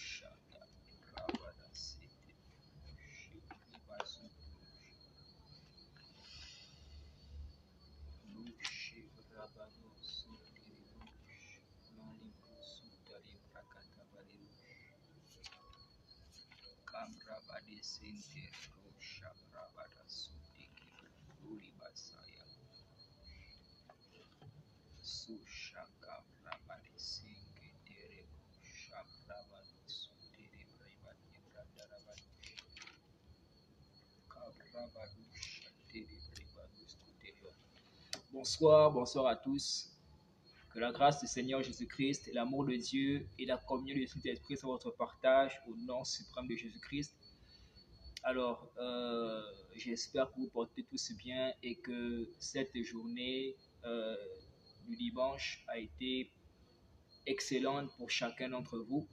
Shada Rabada City Shibasu Lushi Rabado Sutiribush Malibu Sutari Prakata Balibush Kamrabadi Sinti Rusha Rabada Sutiki Ulibasaya Sushaka Rabadi Sinki Deribu Shabrabadi Sutiri Bribadi Bradarabadi Kabrabadu Shatiri Bribadu Skutiri. Bonsoir, bonsoir à tous. Que la grâce du Seigneur Jésus-Christ, l'amour de Dieu et la communion du Saint-Esprit soient votre partage au nom suprême de Jésus-Christ. Alors, j'espère que vous portez tous bien et que cette journée du dimanche a été excellente pour chacun d'entre vous.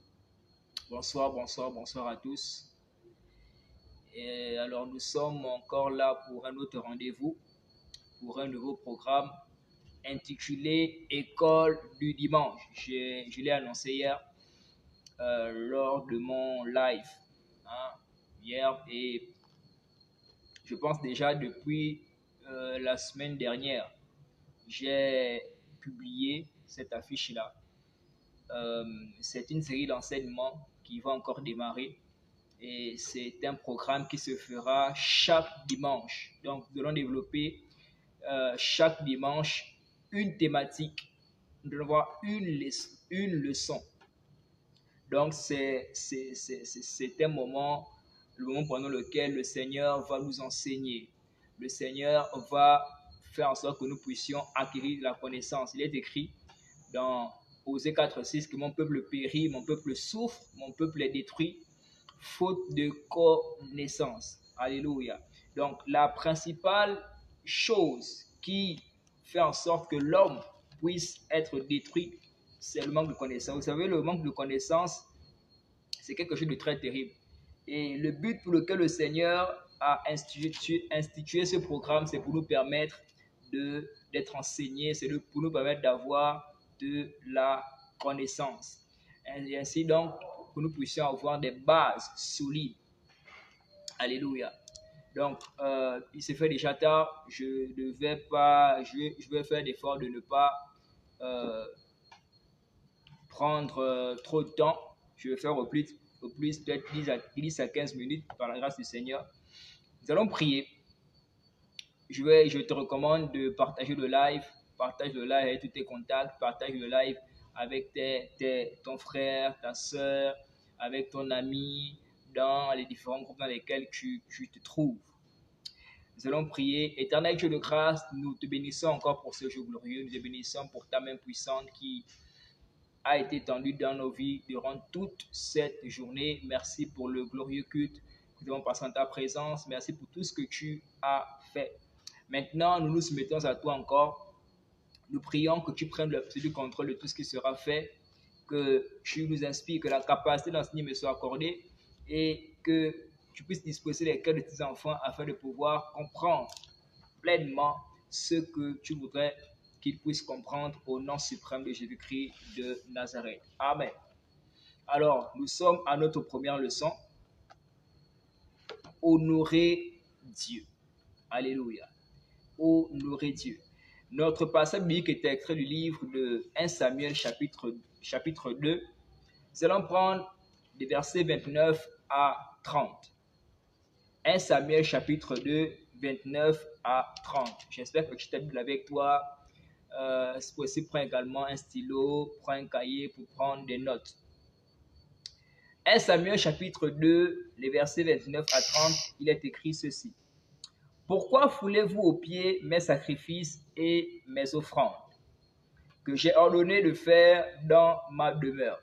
Bonsoir, bonsoir, bonsoir à tous. Et alors, nous sommes encore là pour un autre rendez-vous, pour un nouveau programme intitulé École du dimanche. Je l'ai annoncé hier lors de mon live, hier, et je pense déjà depuis la semaine dernière, j'ai publié cette affiche-là. C'est une série d'enseignements qui va encore démarrer et c'est un programme qui se fera chaque dimanche. Donc, nous allons développer chaque dimanche une thématique. Nous allons voir une leçon. Donc, c'est un moment, le moment pendant lequel le Seigneur va nous enseigner. Le Seigneur va faire en sorte que nous puissions acquérir la connaissance. Il est écrit dans Osée 4:6 que mon peuple périt, mon peuple souffre, mon peuple est détruit, faute de connaissance. Alléluia. Donc, la principale chose qui fait en sorte que l'homme puisse être détruit, c'est le manque de connaissance. Vous savez, le manque de connaissance, c'est quelque chose de très terrible. Et le but pour lequel le Seigneur a institué ce programme, c'est pour nous permettre d'être enseignés, c'est pour nous permettre d'avoir de la connaissance. Et ainsi donc, que nous puissions avoir des bases solides. Alléluia. Donc, il se fait déjà tard. Je vais faire l'effort de ne pas prendre trop de temps. Je vais faire au plus peut-être 10 à 15 minutes par la grâce du Seigneur. Nous allons prier. Je te recommande de partager le live. Partage le live avec tous tes contacts. Partage le live avec ton frère, ta soeur, avec ton ami, dans les différents groupes dans lesquels tu te trouves. Nous allons prier. Éternel Dieu de grâce, nous te bénissons encore pour ce jour glorieux. Nous te bénissons pour ta main puissante qui a été tendue dans nos vies durant toute cette journée. Merci pour le glorieux culte que nous avons passé en ta présence. Merci pour tout ce que tu as fait. Maintenant, nous nous soumettons à toi encore. Nous prions que tu prennes l'absolu contrôle de tout ce qui sera fait, que tu nous inspires, que la capacité d'enseigner me soit accordée et que tu puisses disposer les cœurs de tes enfants afin de pouvoir comprendre pleinement ce que tu voudrais qu'ils puissent comprendre au nom suprême de Jésus-Christ de Nazareth. Amen. Alors, nous sommes à notre première leçon. Honorer Dieu. Alléluia. Honorer Dieu. Notre passage biblique est extrait du livre de 1 Samuel chapitre 2. Nous allons prendre des versets 29 à 30. 1 Samuel chapitre 2, 29 à 30. J'espère que tu t'as Bible avec toi. Si possible, prends également un stylo, prends un cahier pour prendre des notes. 1 Samuel chapitre 2, les versets 29 à 30, il est écrit ceci. Pourquoi foulez-vous aux pieds mes sacrifices et mes offrandes que j'ai ordonné de faire dans ma demeure?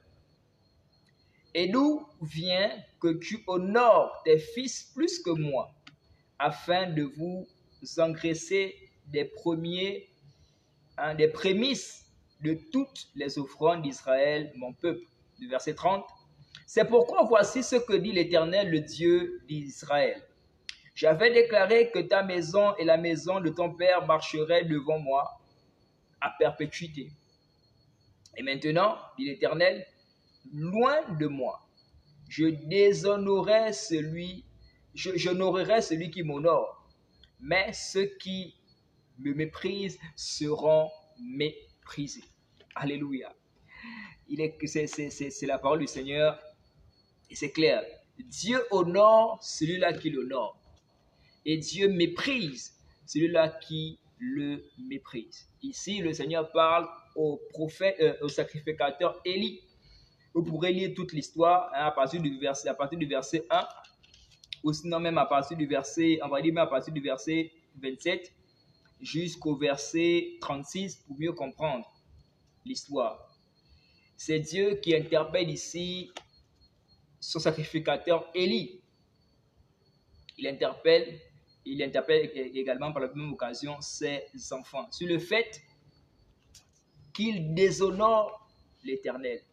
Et d'où vient que tu honores tes fils plus que moi, afin de vous engraisser des prémices de toutes les offrandes d'Israël, mon peuple? Du verset 30. C'est pourquoi voici ce que dit l'Éternel, le Dieu d'Israël. J'avais déclaré que ta maison et la maison de ton père marcheraient devant moi à perpétuité. Et maintenant, dit l'Éternel, loin de moi Je déshonorerai j'honorerai celui qui m'honore, mais ceux qui me méprisent seront méprisés. Alléluia. C'est la parole du Seigneur et c'est clair. Dieu honore celui-là qui l'honore et Dieu méprise celui-là qui le méprise. Ici, le Seigneur parle au prophète, au sacrificateur Élie. Vous pourrez lire toute l'histoire hein, à partir du verset 1 ou sinon même à partir du verset, on va dire même à partir du verset 27 jusqu'au verset 36 pour mieux comprendre l'histoire. C'est Dieu qui interpelle ici son sacrificateur Élie. Il interpelle également par la même occasion ses enfants sur le fait qu'ils déshonorent l'Éternel.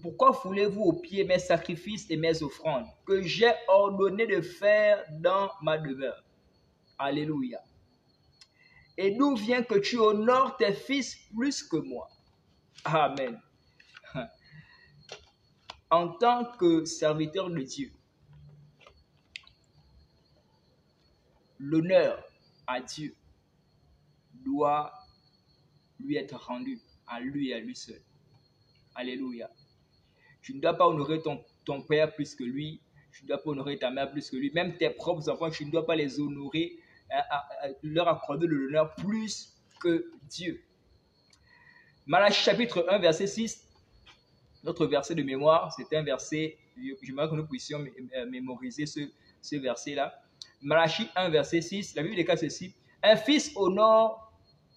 Pourquoi foulez-vous aux pieds mes sacrifices et mes offrandes que j'ai ordonné de faire dans ma demeure? Alléluia. Et d'où vient que tu honores tes fils plus que moi? Amen. En tant que serviteur de Dieu, l'honneur à Dieu doit lui être rendu à lui et à lui seul. Alléluia. Tu ne dois pas honorer ton père plus que lui. Tu ne dois pas honorer ta mère plus que lui. Même tes propres enfants, tu ne dois pas les honorer, leur accorder de l'honneur plus que Dieu. Malachie chapitre 1, verset 6, notre verset de mémoire, c'est un verset, j'aimerais que nous puissions mémoriser ce verset-là. Malachie 1, verset 6, la Bible déclare ceci: un fils honore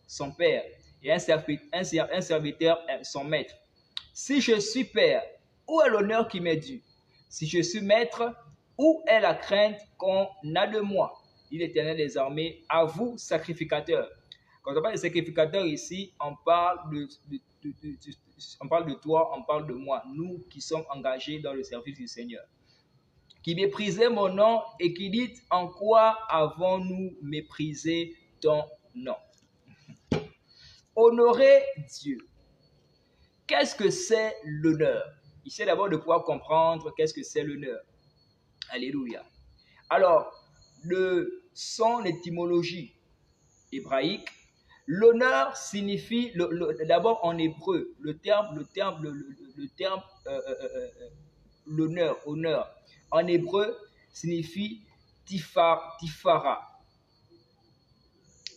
son père et un serviteur son maître. Si je suis père, où est l'honneur qui m'est dû? Si je suis maître, où est la crainte qu'on a de moi? Dit l'Éternel des armées, à vous, sacrificateurs. Quand on parle de sacrificateurs ici, on parle de toi, on parle de moi, nous qui sommes engagés dans le service du Seigneur. Qui méprisez mon nom et qui dites, en quoi avons-nous méprisé ton nom? Honorer Dieu. Qu'est-ce que c'est l'honneur? Il s'agit d'abord de pouvoir comprendre qu'est-ce que c'est l'honneur. Alléluia. Alors, de son étymologie hébraïque, l'honneur signifie, d'abord en hébreu, l'honneur, honneur, en hébreu signifie tifara.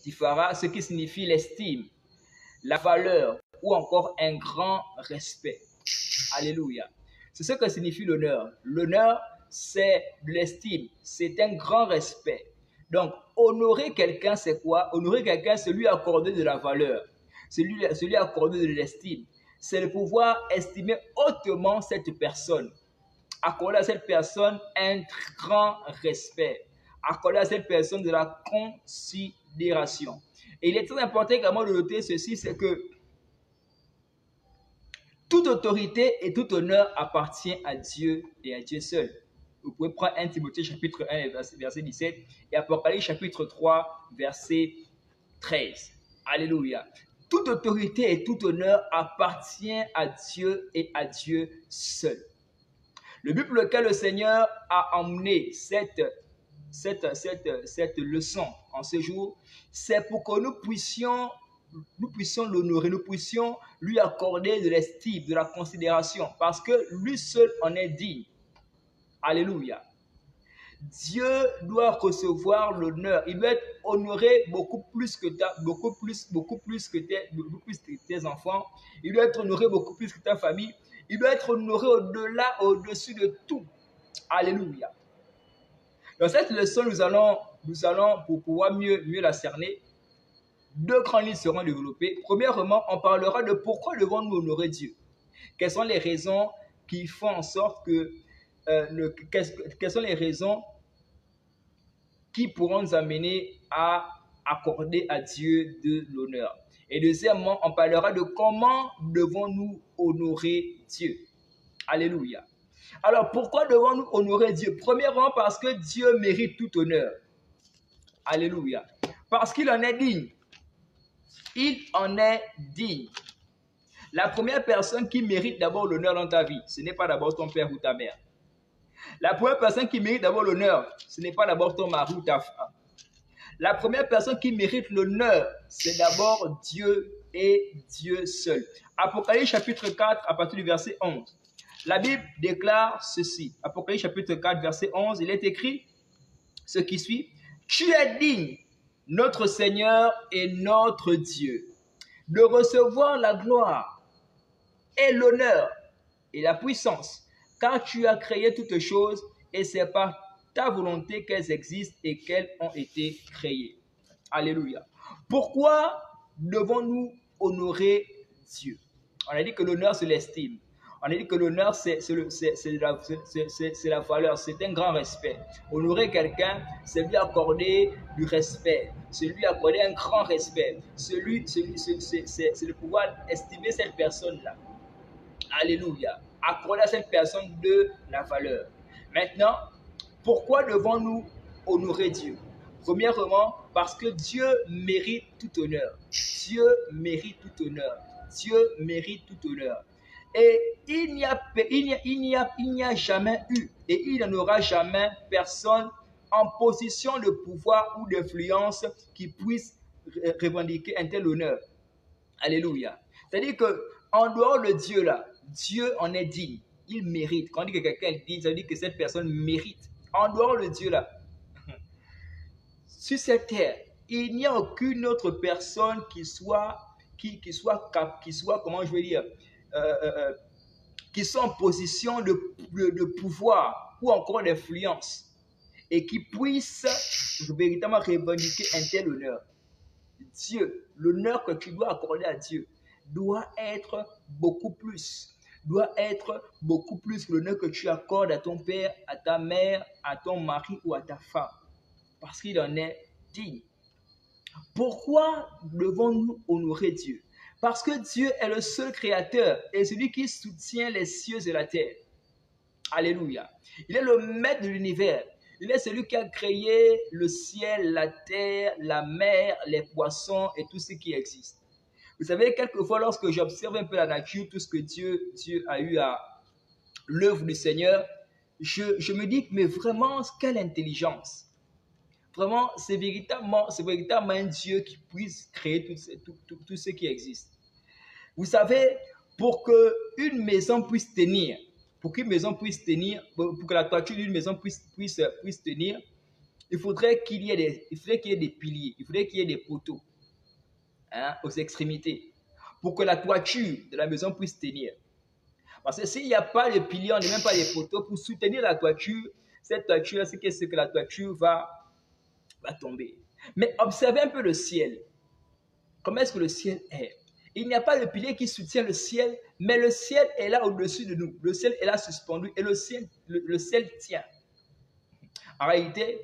Tifara, ce qui signifie l'estime, la valeur ou encore un grand respect. Alléluia. C'est ce que signifie l'honneur. L'honneur, c'est de l'estime, c'est un grand respect. Donc, honorer quelqu'un, c'est quoi? Honorer quelqu'un, c'est lui accorder de la valeur, c'est lui accorder de l'estime. C'est de pouvoir estimer hautement cette personne, accorder à cette personne un grand respect, accorder à cette personne de la considération. Et il est très important également de noter ceci, c'est que toute autorité et tout honneur appartient à Dieu et à Dieu seul. Vous pouvez prendre 1 Timothée chapitre 1, verset 17 et Apocalypse chapitre 3, verset 13. Alléluia. Toute autorité et tout honneur appartient à Dieu et à Dieu seul. Le but pour lequel le Seigneur a emmené cette leçon en ce jour, c'est pour que nous puissions l'honorer, nous puissions lui accorder de l'estime, de la considération, parce que lui seul en est digne. Alléluia. Dieu doit recevoir l'honneur. Il doit être honoré beaucoup plus que tes enfants. Il doit être honoré beaucoup plus que ta famille. Il doit être honoré au-delà, au-dessus de tout. Alléluia. Dans cette leçon, nous allons pour pouvoir mieux la cerner, deux grandes lignes seront développées. Premièrement, on parlera de pourquoi devons-nous honorer Dieu. Quelles sont les raisons qui font en sorte que quelles sont les raisons qui pourront nous amener à accorder à Dieu de l'honneur. Et deuxièmement, on parlera de comment devons-nous honorer Dieu. Alléluia. Alors, pourquoi devons-nous honorer Dieu? Premièrement, parce que Dieu mérite tout honneur. Alléluia. Parce qu'il en est digne. Il en est digne. La première personne qui mérite d'abord l'honneur dans ta vie, ce n'est pas d'abord ton père ou ta mère. La première personne qui mérite d'abord l'honneur, ce n'est pas d'abord ton mari ou ta femme. La première personne qui mérite l'honneur, c'est d'abord Dieu et Dieu seul. Apocalypse chapitre 4, à partir du verset 11. La Bible déclare ceci. Apocalypse chapitre 4, verset 11, il est écrit ce qui suit. Tu es digne, notre Seigneur et notre Dieu, de recevoir la gloire et l'honneur et la puissance, car tu as créé toutes choses et c'est par ta volonté qu'elles existent et qu'elles ont été créées. Alléluia. Pourquoi devons-nous honorer Dieu? On a dit que l'honneur, c'est l'estime. On a dit que l'honneur, c'est la valeur, c'est un grand respect. Honorer quelqu'un, c'est lui accorder du respect, c'est lui accorder un grand respect. C'est de pouvoir estimer cette personne-là. Alléluia. Accorder à cette personne de la valeur. Maintenant, pourquoi devons-nous honorer Dieu? Premièrement, parce que Dieu mérite tout honneur. Dieu mérite tout honneur. Dieu mérite tout honneur. Et il n'y a jamais eu et il n'y en aura jamais personne en position de pouvoir ou d'influence qui puisse revendiquer un tel honneur. Alléluia. C'est-à-dire qu'en dehors de Dieu là, Dieu en est digne. Il mérite. Quand on dit que quelqu'un est digne, ça veut dire que cette personne mérite. En dehors de Dieu là, sur cette terre, il n'y a aucune autre personne qui soit comment je veux dire, qui soit en position de pouvoir ou encore d'influence et qui puisse véritablement revendiquer un tel honneur. Dieu, l'honneur que tu dois accorder à Dieu doit être beaucoup plus que l'honneur que tu accordes à ton père, à ta mère, à ton mari ou à ta femme, parce qu'il en est digne. Pourquoi devons-nous honorer Dieu? Parce que Dieu est le seul créateur et celui qui soutient les cieux et la terre. Alléluia. Il est le maître de l'univers. Il est celui qui a créé le ciel, la terre, la mer, les poissons et tout ce qui existe. Vous savez, quelquefois, lorsque j'observe un peu la nature, tout ce que Dieu a eu à l'œuvre du Seigneur, je me dis, mais vraiment, quelle intelligence! Vraiment, c'est véritablement un Dieu qui puisse créer tout ce qui existe. Vous savez, pour qu'une maison puisse tenir, pour que la toiture d'une maison puisse tenir, il faudrait qu'il y ait des piliers, il faudrait qu'il y ait des poteaux aux extrémités, pour que la toiture de la maison puisse tenir. Parce que s'il n'y a pas de piliers, on n'a même pas les poteaux pour soutenir la toiture, cette toiture, c'est que la toiture va tomber. Mais observez un peu le ciel. Comment est-ce que le ciel est? Il n'y a pas de pilier qui soutient le ciel, mais le ciel est là au-dessus de nous. Le ciel est là suspendu et le ciel tient. En réalité,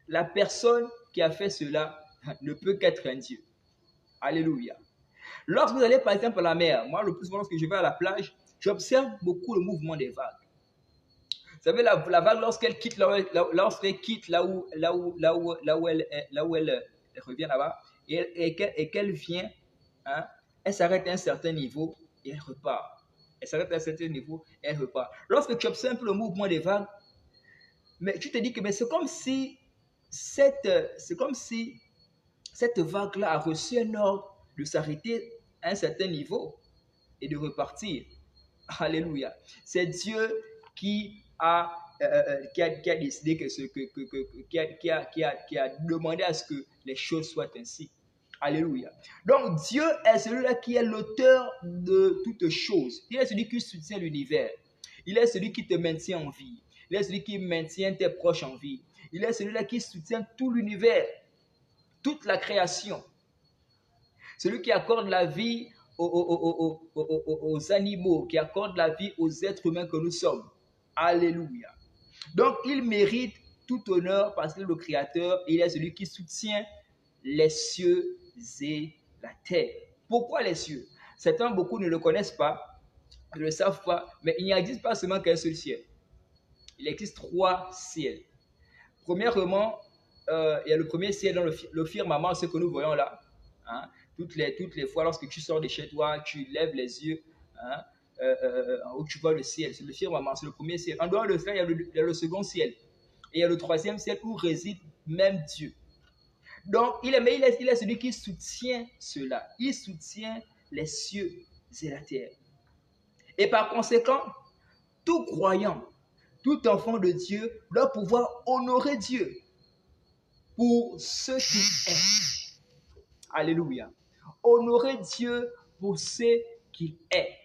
la personne qui a fait cela ne peut qu'être un Dieu. Alléluia. Lorsque vous allez par exemple à la mer, moi le plus souvent lorsque je vais à la plage, j'observe beaucoup le mouvement des vagues. Vous savez, la vague, lorsqu'elle quitte là où elle revient là-bas, et qu'elle vient, elle s'arrête à un certain niveau et elle repart. Elle s'arrête à un certain niveau et elle repart. Lorsque tu observes un peu le mouvement des vagues, mais tu te dis que c'est comme si cette vague-là a reçu un ordre de s'arrêter à un certain niveau et de repartir. Alléluia. C'est Dieu qui a décidé qui a demandé à ce que les choses soient ainsi. Alléluia. Donc Dieu est celui-là qui est l'auteur de toutes choses. Il est celui qui soutient l'univers. Il est celui qui te maintient en vie. Il est celui qui maintient tes proches en vie. Il est celui-là qui soutient tout l'univers, toute la création. Celui qui accorde la vie aux animaux, qui accorde la vie aux êtres humains que nous sommes. Alléluia. Donc, il mérite tout honneur parce qu'il est le Créateur et il est celui qui soutient les cieux et la terre. Pourquoi les cieux? Certains, beaucoup ne le connaissent pas, ne le savent pas, mais il n'existe pas seulement qu'un seul ciel. Il existe 3 ciels. Premièrement, il y a le premier ciel dans le firmament, ce que nous voyons là. Toutes les fois, lorsque tu sors de chez toi, tu lèves les yeux, hein, où tu vois le ciel. C'est le firmament, c'est le premier ciel. En dehors de ça, il y a le second ciel. Et il y a le troisième ciel où réside même Dieu. Donc, il est celui qui soutient cela. Il soutient les cieux et la terre. Et par conséquent, tout croyant, tout enfant de Dieu doit pouvoir honorer Dieu pour ce qu'il est. Alléluia. Honorer Dieu pour ce qu'il est.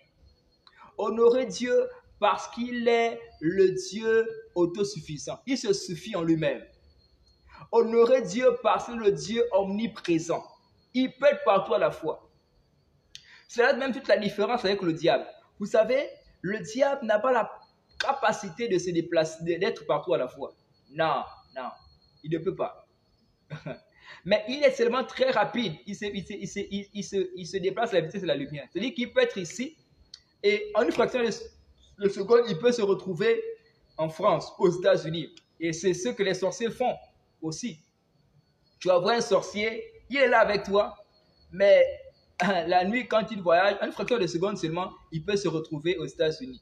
Honorer Dieu parce qu'il est le Dieu autosuffisant. Il se suffit en lui-même. Honorer Dieu parce que le Dieu omniprésent. Il peut être partout à la fois. C'est là même toute la différence avec le diable. Vous savez, le diable n'a pas la capacité de se déplacer, d'être partout à la fois. Non, non, il ne peut pas. Mais il est seulement très rapide. Il se déplace à la vitesse de la lumière. C'est-à-dire qu'il peut être ici et en une fraction de seconde, il peut se retrouver en France, aux États-Unis. Et c'est ce que les sorciers font aussi. Tu vas voir un sorcier, il est là avec toi, mais la nuit, quand il voyage, en une fraction de seconde seulement, il peut se retrouver aux États-Unis.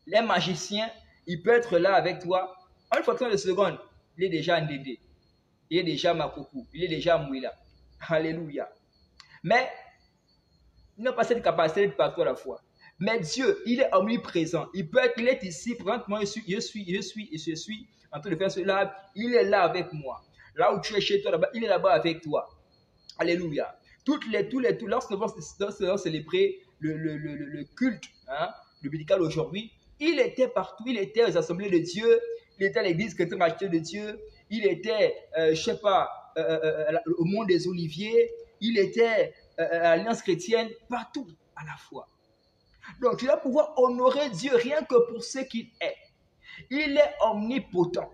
Les magiciens, il peut être là avec toi, en une fraction de seconde, il est déjà en Ndéndé, il est déjà à Makoko, il est déjà à Mouila. Alléluia. Mais il n'a pas cette capacité d'être partout à la fois. Mais Dieu, il est omniprésent. Il est ici, présentement, je suis en train de faire cela. Il est là avec moi. Là où tu es chez toi, là-bas, il est là-bas avec toi. Alléluia. Lorsque nous allons célébrer le culte, hein, le médical aujourd'hui, il était partout. Il était aux assemblées de Dieu. Il était à l'église chrétienne de Dieu. Il était, je ne sais pas, au monde des Oliviers. Il était à l'Alliance chrétienne, partout à la fois. Donc, tu vas pouvoir honorer Dieu rien que pour ce qu'il est. Il est omnipotent.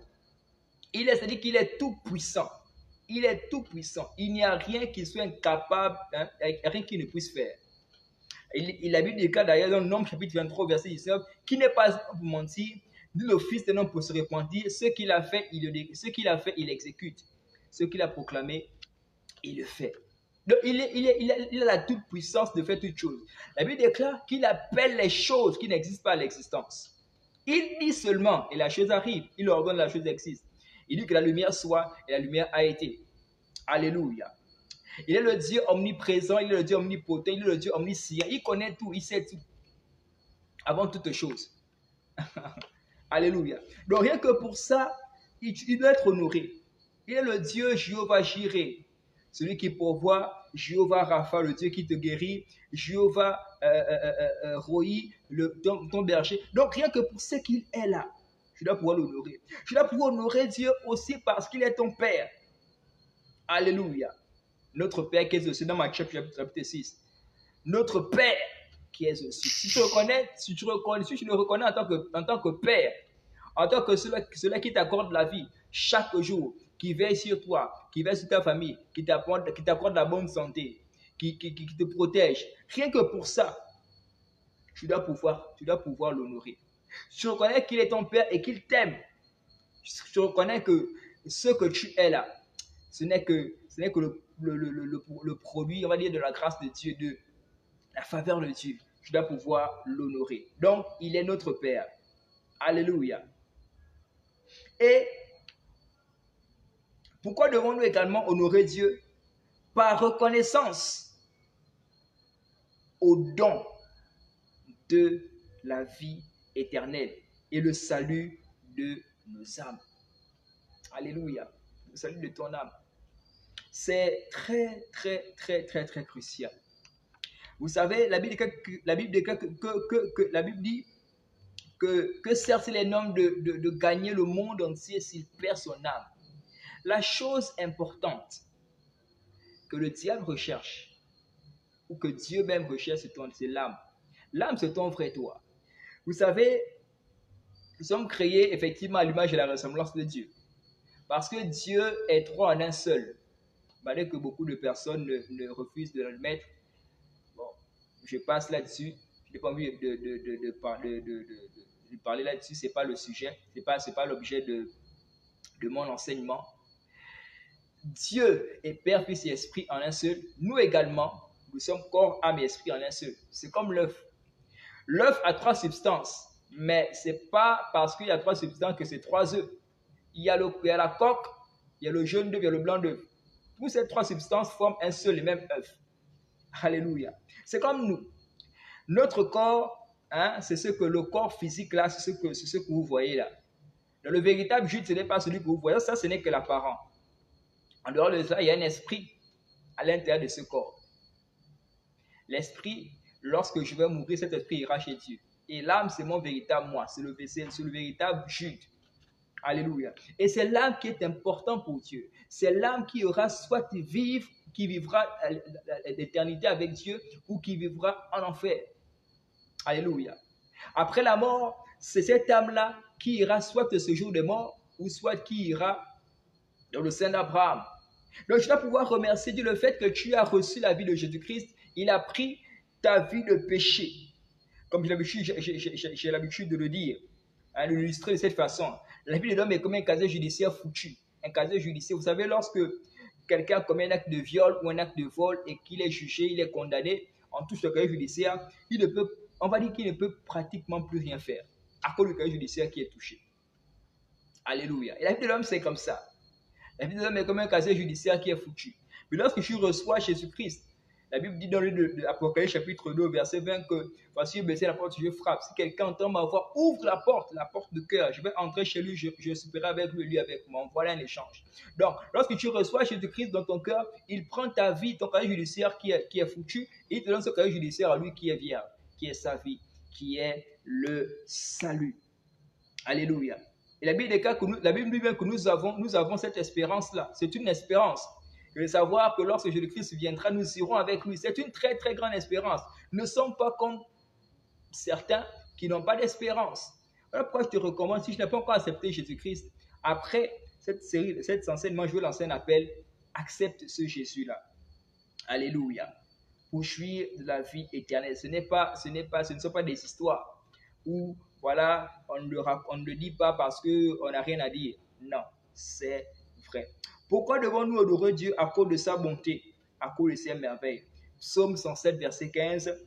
C'est-à-dire qu'il est tout puissant. Il est tout puissant. Il n'y a rien qui soit incapable, hein, rien qu'il ne puisse faire. Il a dit des cas d'ailleurs dans Nombre chapitre 23, verset 19, qui n'est pas pour mentir, ni le fils d'un homme pour se repentir. Ce qu'il a fait, il exécute. Ce qu'il a proclamé, il le fait. Donc, il a la toute puissance de faire toutes choses. La Bible déclare qu'il appelle les choses qui n'existent pas à l'existence. Il dit seulement, et la chose arrive. Il ordonne, la chose existe. Il dit que la lumière soit, et la lumière a été. Alléluia. Il est le Dieu omniprésent, il est le Dieu omnipotent, il est le Dieu omniscient. Il connaît tout, il sait tout. Avant toute chose. Alléluia. Donc rien que pour ça, il doit être honoré. Il est le Dieu Jéhovah Jireh, celui qui pourvoit, Jéhovah Rapha, le Dieu qui te guérit, Jéhovah Roi, ton berger. Donc rien que pour ce qu'il est là, tu dois pouvoir l'honorer. Tu dois pouvoir honorer Dieu aussi parce qu'il est ton Père. Alléluia. Notre Père qui est aussi dans Matthieu chapitre 6. Notre Père qui est aussi. Si tu le reconnais en tant que Père, en tant que celui qui t'accorde la vie chaque jour, qui veille sur toi, qui veille sur ta famille, qui t'accorde la bonne santé, qui te protège. Rien que pour ça, tu dois pouvoir l'honorer. Tu reconnais qu'il est ton Père et qu'il t'aime. Tu reconnais que ce que tu es là, ce n'est que le produit, on va dire, de la grâce de Dieu, de la faveur de Dieu. Tu dois pouvoir l'honorer. Donc, il est notre Père. Alléluia. Et pourquoi devons-nous également honorer Dieu? Par reconnaissance au don de la vie éternelle et le salut de nos âmes. Alléluia. Le salut de ton âme. C'est très, très, très, très, très crucial. Vous savez, la Bible dit que certes, il est homme de gagner le monde entier s'il perd son âme. La chose importante que le diable recherche, ou que Dieu même recherche, c'est l'âme. L'âme, c'est ton vrai toi. Vous savez, nous sommes créés effectivement à l'image et à la ressemblance de Dieu. Parce que Dieu est trois en un seul. Malgré que beaucoup de personnes ne refusent de l'admettre. Bon, je passe là-dessus. Je n'ai pas envie de parler là-dessus. Ce n'est pas le sujet. Ce n'est pas l'objet de mon enseignement. Dieu est Père, Fils et Esprit en un seul. Nous également, nous sommes corps, âme et esprit en un seul. C'est comme l'œuf. L'œuf a 3 substances, mais ce n'est pas parce qu'il y a 3 substances que c'est 3 œufs. Il y a la coque, il y a le jaune d'œuf, il y a le blanc d'œuf. Toutes ces 3 substances forment un seul et même œuf. Alléluia. C'est comme nous. Notre corps, hein, c'est ce que le corps physique là, c'est ce que vous voyez là. Dans le véritable Jude, ce n'est pas celui que vous voyez. Ça, ce n'est que l'apparent. En dehors de ça, il y a un esprit à l'intérieur de ce corps. L'esprit, lorsque je vais mourir, cet esprit ira chez Dieu. Et l'âme, c'est mon véritable moi. C'est le véritable Jude. Alléluia. Et c'est l'âme qui est important pour Dieu. C'est l'âme qui aura soit qui vivra l'éternité avec Dieu ou qui vivra en enfer. Alléluia. Après la mort, c'est cette âme-là qui ira soit au séjour des morts ou soit qui ira dans le sein d'Abraham. Donc, je dois pouvoir remercier Dieu le fait que tu as reçu la vie de Jésus-Christ. Il a pris ta vie de péché. Comme j'ai l'habitude de le dire, hein, de l'illustrer de cette façon. La vie de l'homme est comme un casier judiciaire foutu. Un casier judiciaire, vous savez, lorsque quelqu'un commet un acte de viol ou un acte de vol et qu'il est jugé, il est condamné, en touche le casier judiciaire, on va dire qu'il ne peut pratiquement plus rien faire à cause du casier judiciaire qui est touché. Alléluia. Et la vie de l'homme, c'est comme ça. La vie de l'homme est comme un casier judiciaire qui est foutu. Mais lorsque tu reçois Jésus-Christ, la Bible dit dans le livre de l'Apocalypse chapitre 2, verset 20 que voici, je baisserai la porte, je frappe. Si quelqu'un entend ma voix, ouvre la porte de cœur. Je vais entrer chez lui, je souperai avec lui avec moi. Voilà un échange. Donc, lorsque tu reçois Jésus-Christ dans ton cœur, il prend ta vie, ton casier judiciaire qui est foutu, et il te donne ce casier judiciaire à lui qui est vierge, qui est sa vie, qui est le salut. Alléluia. Et la Bible dit bien que nous avons cette espérance-là. C'est une espérance. De savoir que lorsque Jésus-Christ viendra, nous irons avec lui. C'est une très, très grande espérance. Nous ne sommes pas comme certains qui n'ont pas d'espérance. Voilà pourquoi je te recommande, si je n'ai pas encore accepté Jésus-Christ, après cet enseignement, je vais lancer un appel. Accepte ce Jésus-là. Alléluia. Pour jouir de la vie éternelle. Ce ne sont pas des histoires où voilà, on ne le dit pas parce qu'on n'a rien à dire. Non, c'est vrai. Pourquoi devons-nous honorer Dieu à cause de sa bonté, à cause de ses merveilles? Psaume 107, verset 15.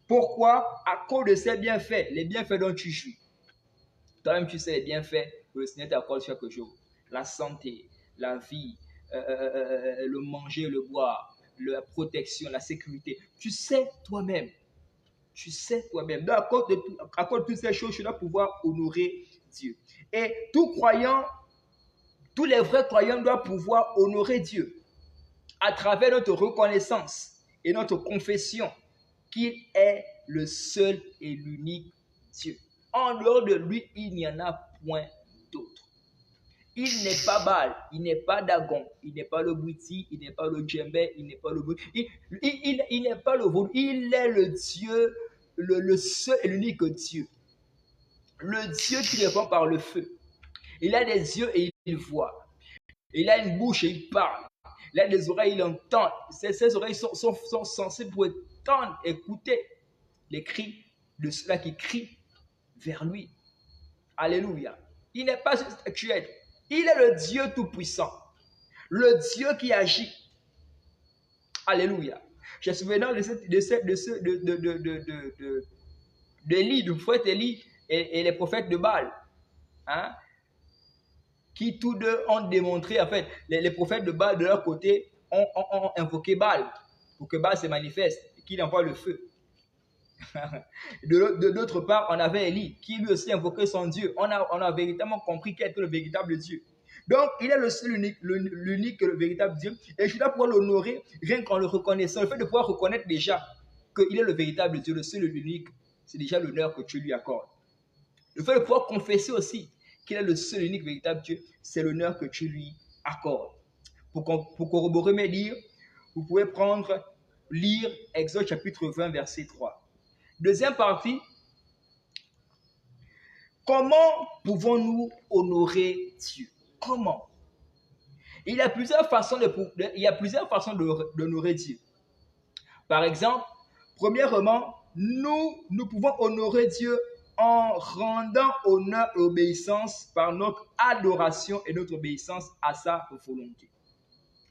Pourquoi? À cause de ses bienfaits, les bienfaits dont tu jouis. Toi-même, tu sais les bienfaits que le Seigneur t'accorde chaque jour. La santé, la vie, le manger, le boire, la protection, la sécurité. Tu sais toi-même. Tu sais toi-même. Donc, à cause de toutes ces choses, tu dois pouvoir honorer Dieu. Et tout croyant, tous les vrais croyants doivent pouvoir honorer Dieu à travers notre reconnaissance et notre confession qu'il est le seul et l'unique Dieu. En dehors de lui, il n'y en a point d'autre. Il n'est pas Baal, il n'est pas Dagon, il n'est pas le Bouti, il n'est pas le Djembé, il n'est pas le Bouti, il n'est pas le Vaudou, il est le Dieu, le seul et l'unique Dieu. Le Dieu qui répond par le feu. Il a des yeux et il voit. Il a une bouche et il parle. Il a des oreilles, il entend. Ses oreilles sont censées pour entendre, écouter les cris de ceux-là qui crient vers lui. Alléluia. Il n'est pas juste actuel. Il est le Dieu tout-puissant. Le Dieu qui agit. Alléluia. Je me souviens d'Élie, du prophète Élie et les prophètes de Baal. Hein? Qui tous deux ont démontré, en fait, les prophètes de Baal de leur côté ont invoqué Baal pour que Baal se manifeste et qu'il envoie le feu. De l'autre part, on avait Élie qui lui aussi invoquait son Dieu. On a véritablement compris qu'il était le véritable Dieu. Donc, il est le seul, l'unique, le véritable Dieu. Et je dois pouvoir l'honorer rien qu'en le reconnaissant. Le fait de pouvoir reconnaître déjà qu'il est le véritable Dieu, le seul et l'unique, c'est déjà l'honneur que tu lui accordes. Le fait de pouvoir confesser aussi qu'il est le seul et unique véritable Dieu, c'est l'honneur que tu lui accordes. Pour corroborer mes dires, vous pouvez lire Exode chapitre 20, verset 3. Deuxième partie, comment pouvons-nous honorer Dieu? Comment? Il y a plusieurs façons d'honorer Dieu. Par exemple, premièrement, nous pouvons honorer Dieu en rendant honneur et obéissance par notre adoration et notre obéissance à sa volonté.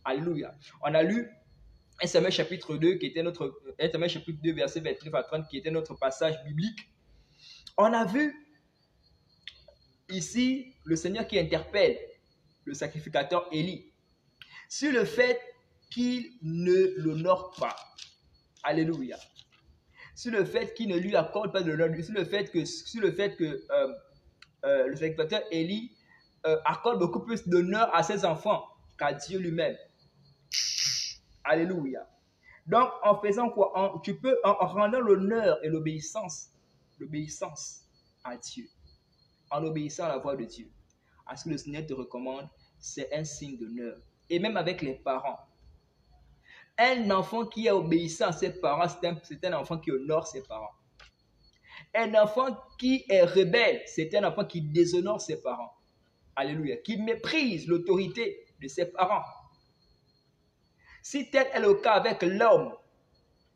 Alléluia. On a lu 1 Samuel chapitre 2, qui était notre 1 Samuel chapitre 2, verset 29 à 30, qui était notre passage biblique. On a vu ici le Seigneur qui interpelle le sacrificateur Élie sur le fait qu'il ne l'honore pas. Alléluia. Sur le fait qu'il ne lui accorde pas de l'honneur, sur le fait que le sacrificateur Élie accorde beaucoup plus d'honneur à ses enfants qu'à Dieu lui-même. Alléluia. Donc, en faisant quoi? En rendant l'honneur et l'obéissance à Dieu, en obéissant à la voix de Dieu, à ce que le Seigneur te recommande, c'est un signe d'honneur. Et même avec les parents. Un enfant qui est obéissant à ses parents, c'est un enfant qui honore ses parents. Un enfant qui est rebelle, c'est un enfant qui déshonore ses parents. Alléluia. Qui méprise l'autorité de ses parents. Si tel est le cas avec l'homme,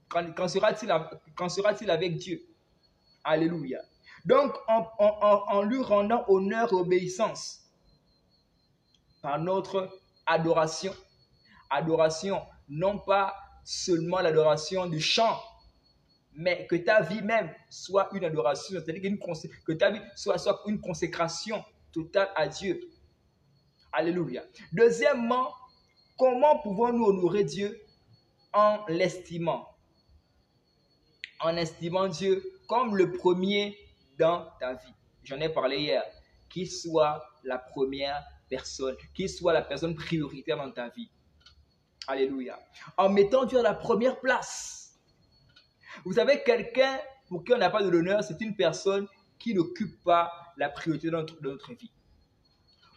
qu'en sera-t-il avec Dieu? Alléluia. Donc, en lui rendant honneur et obéissance par notre adoration, non pas seulement l'adoration du chant, mais que ta vie même soit une adoration, c'est-à-dire que ta vie soit une consécration totale à Dieu. Alléluia. Deuxièmement, comment pouvons-nous honorer Dieu? En l'estimant. En estimant Dieu comme le premier dans ta vie. J'en ai parlé hier. Qu'il soit la première personne, qu'il soit la personne prioritaire dans ta vie. Alléluia. En mettant Dieu à la première place. Vous savez, quelqu'un pour qui on n'a pas de l'honneur, c'est une personne qui n'occupe pas la priorité de notre vie.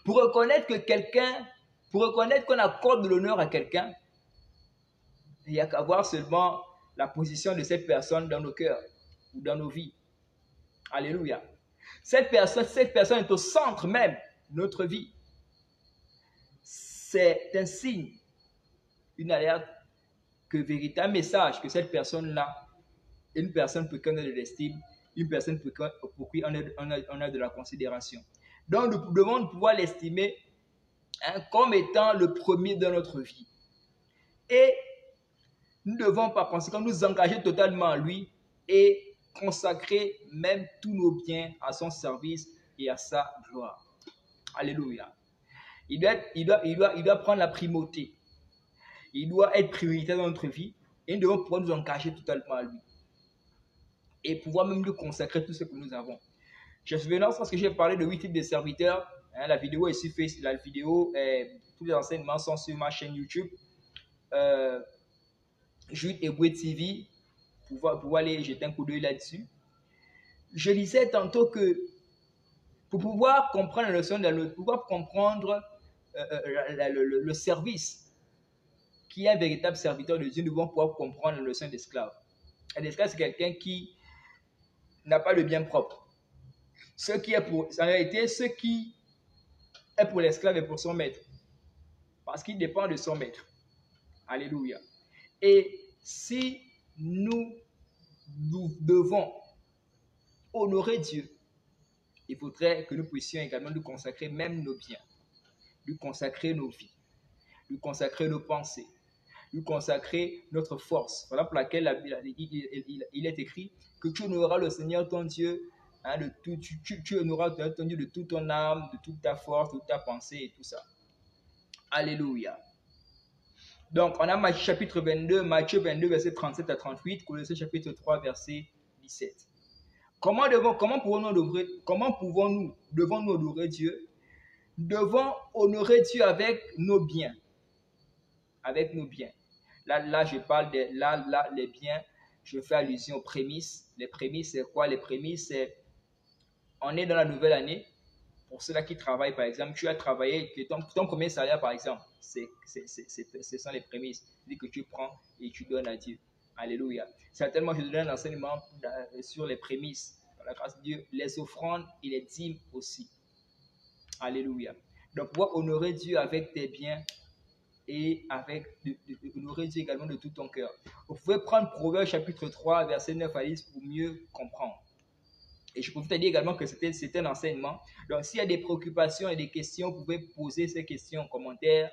Pour reconnaître qu'on accorde de l'honneur à quelqu'un, il n'y a qu'à voir seulement la position de cette personne dans nos cœurs ou dans nos vies. Alléluia. Cette personne est au centre même de notre vie. C'est un signe, une alerte, que véritable message que cette personne-là, une personne pour qui on a de l'estime, une personne pour qui on a de la considération. Donc nous devons pouvoir l'estimer comme étant le premier dans notre vie. Et nous devons par conséquent nous engager totalement à lui et consacrer même tous nos biens à son service et à sa gloire. Alléluia. Il doit prendre la primauté. Il doit être prioritaire dans notre vie et nous devons pouvoir nous engager totalement à lui. Et pouvoir même lui consacrer tout ce que nous avons. Je suis venu parce que j'ai parlé de 8 types de serviteurs. La vidéo est sur Facebook. La vidéo, tous les enseignements sont sur ma chaîne YouTube. Jude Eboué TV. Pour aller jeter un coup d'œil là-dessus. Je disais tantôt que pour pouvoir comprendre la leçon, pouvoir comprendre le service qui est un véritable serviteur de Dieu, nous devons pouvoir comprendre la leçon d'esclave. Un esclave, c'est quelqu'un qui n'a pas le bien propre. En réalité, ce qui est pour l'esclave est pour son maître. Parce qu'il dépend de son maître. Alléluia. Et si nous devons honorer Dieu, il faudrait que nous puissions également nous consacrer même nos biens, lui consacrer nos vies, lui consacrer nos pensées, lui consacrer notre force. Voilà pour laquelle il est écrit que tu honoreras le Seigneur ton Dieu, tu honoreras ton Dieu de toute ton âme, de toute ta force, de toute ta pensée et tout ça. Alléluia. Donc, on a Matthieu chapitre 22, verset 37 à 38, Colossiens chapitre 3, verset 17. Comment devons-nous honorer Dieu? Nous devons honorer Dieu avec nos biens. Avec nos biens. Là, je parle les biens, je fais allusion aux prémices. Les prémices, c'est quoi? Les prémices, c'est, on est dans la nouvelle année. Pour ceux-là qui travaillent, par exemple, tu as travaillé, ton premier salaire, par exemple, ce sont les prémices. C'est que tu prends et tu donnes à Dieu. Alléluia. Certainement, je donne un enseignement sur les prémices. Par la grâce de Dieu, les offrandes et les dîmes aussi. Alléluia. Donc, pouvoir honorer Dieu avec tes biens et honorer Dieu également de tout ton cœur. Vous pouvez prendre Proverbes chapitre 3, verset 9 à 10 pour mieux comprendre. Et je peux vous dire également que c'était un enseignement. Donc, s'il y a des préoccupations et des questions, vous pouvez poser ces questions en commentaire.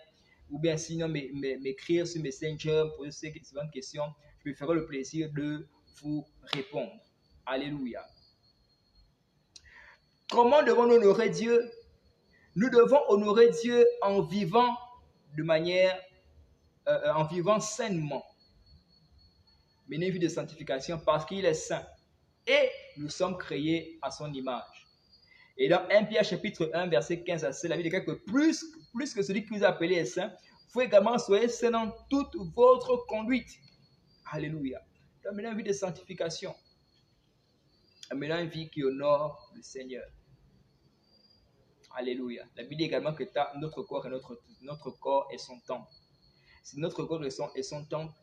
ou bien sinon m'écrire sur Messenger, poser ces différentes questions. Je me ferai le plaisir de vous répondre. Alléluia. Comment devons-nous honorer Dieu? Nous devons honorer Dieu en vivant de manière, en vivant sainement. Mener une vie de sanctification parce qu'il est saint. Et nous sommes créés à son image. Et dans 1 Pierre chapitre 1, verset 15 à 16, la Bible dit que plus que celui qui vous a appelé est saint, vous également soyez saints dans toute votre conduite. Alléluia. Donc maintenant une vie de sanctification. Maintenant une vie qui honore le Seigneur. Alléluia. La Bible dit également que notre corps est son temple. Si notre corps est son temple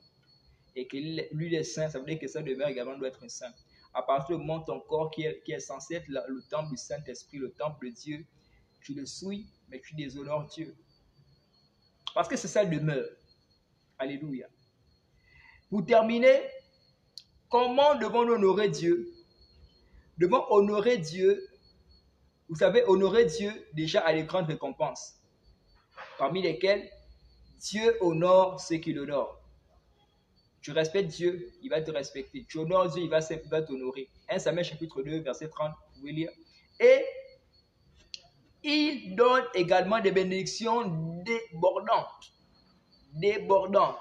et que lui est saint, ça veut dire que sa demeure également doit être saint. À partir du moment où ton corps qui est censé être le temple du Saint-Esprit, le temple de Dieu, tu le souilles, mais tu déshonores Dieu. Parce que c'est sa demeure. Alléluia. Pour terminer, comment devons-nous honorer Dieu? Nous devons honorer Dieu. Vous savez, honorer Dieu déjà a des grandes récompenses, parmi lesquelles Dieu honore ceux qui l'honorent. Tu respectes Dieu, il va te respecter. Tu honores Dieu, il va t'honorer. 1 Samuel chapitre 2, verset 30, vous pouvez lire. Et il donne également des bénédictions débordantes. Débordantes.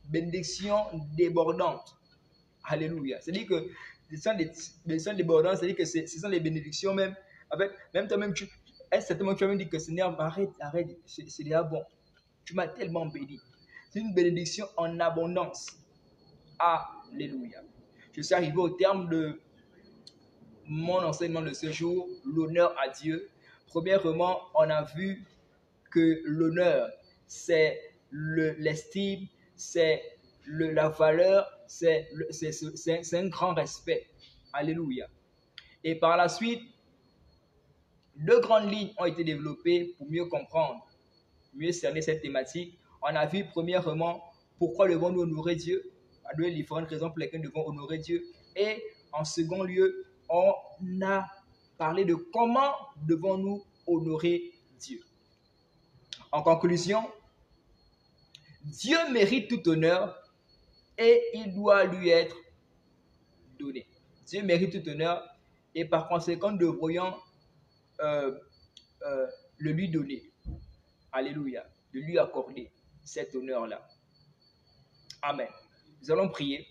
Bénédictions débordantes. Alléluia. C'est-à-dire que ce sont des bénédictions débordantes, c'est-à-dire que ce sont des bénédictions même. Même toi-même, à un certain moment, tu vas même dire que Seigneur, arrête, c'est déjà bon. Tu m'as tellement béni. C'est une bénédiction en abondance. Alléluia. Je suis arrivé au terme de mon enseignement de ce jour, l'honneur à Dieu. Premièrement, on a vu que l'honneur, c'est l'estime, c'est la valeur, c'est un grand respect. Alléluia. Et par la suite, 2 grandes lignes ont été développées pour mieux comprendre, mieux cerner cette thématique. On a vu premièrement pourquoi devons-nous honorer Dieu, à 2 différentes raisons pour lesquelles nous devons honorer Dieu. Et en second lieu, on a parlé de comment devons-nous honorer Dieu. En conclusion, Dieu mérite tout honneur et il doit lui être donné. Dieu mérite tout honneur et par conséquent, nous devrions le lui donner. Alléluia. De lui accorder cet honneur-là. Amen. Nous allons prier.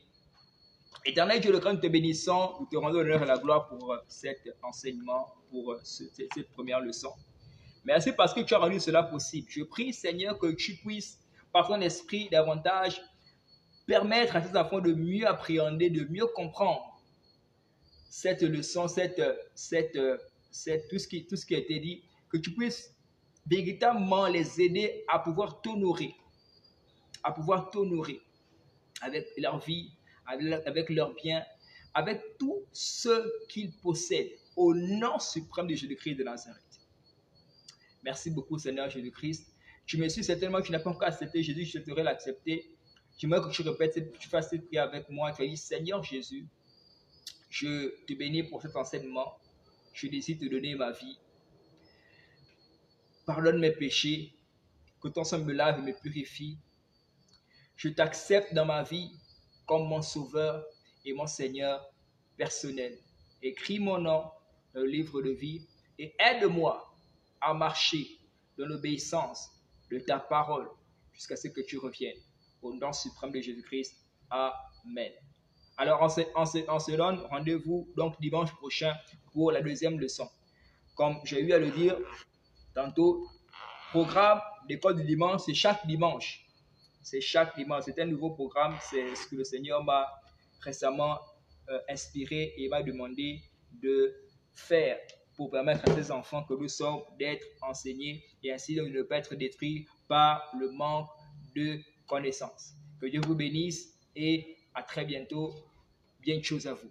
Éternel Dieu, le grand, nous te bénissons, nous te rendons l'honneur et la gloire pour cet enseignement, pour cette première leçon. Merci parce que tu as rendu cela possible. Je prie, Seigneur, que tu puisses, par ton esprit, davantage permettre à tes enfants de mieux appréhender, de mieux comprendre cette leçon, tout ce qui a été dit, que tu puisses véritablement les aider à pouvoir t'honorer avec leur vie, avec leurs biens, avec tout ce qu'ils possèdent, au nom suprême de Jésus-Christ de Nazareth. Merci beaucoup, Seigneur Jésus-Christ. Tu me suis certainement que tu n'as pas encore accepté Jésus, je souhaiterais l'accepter. J'aimerais que tu répètes, que tu fasses cette prière avec moi. Tu as dit, Seigneur Jésus, je te bénis pour cet enseignement. Je décide de te donner ma vie. Pardonne mes péchés, que ton sang me lave et me purifie. Je t'accepte dans ma vie comme mon sauveur et mon Seigneur personnel. Écris mon nom dans le livre de vie et aide-moi à marcher dans l'obéissance de ta parole jusqu'à ce que tu reviennes. Au nom suprême de Jésus-Christ. Amen. Alors, on se donne rendez-vous donc dimanche prochain pour la deuxième leçon. Comme j'ai eu à le dire tantôt, programme d'école du dimanche, c'est chaque dimanche. C'est chaque dimanche. C'est un nouveau programme. C'est ce que le Seigneur m'a récemment inspiré et m'a demandé de faire pour permettre à ses enfants que nous sommes d'être enseignés et ainsi de ne pas être détruits par le manque de connaissances. Que Dieu vous bénisse et à très bientôt. Bien de choses à vous.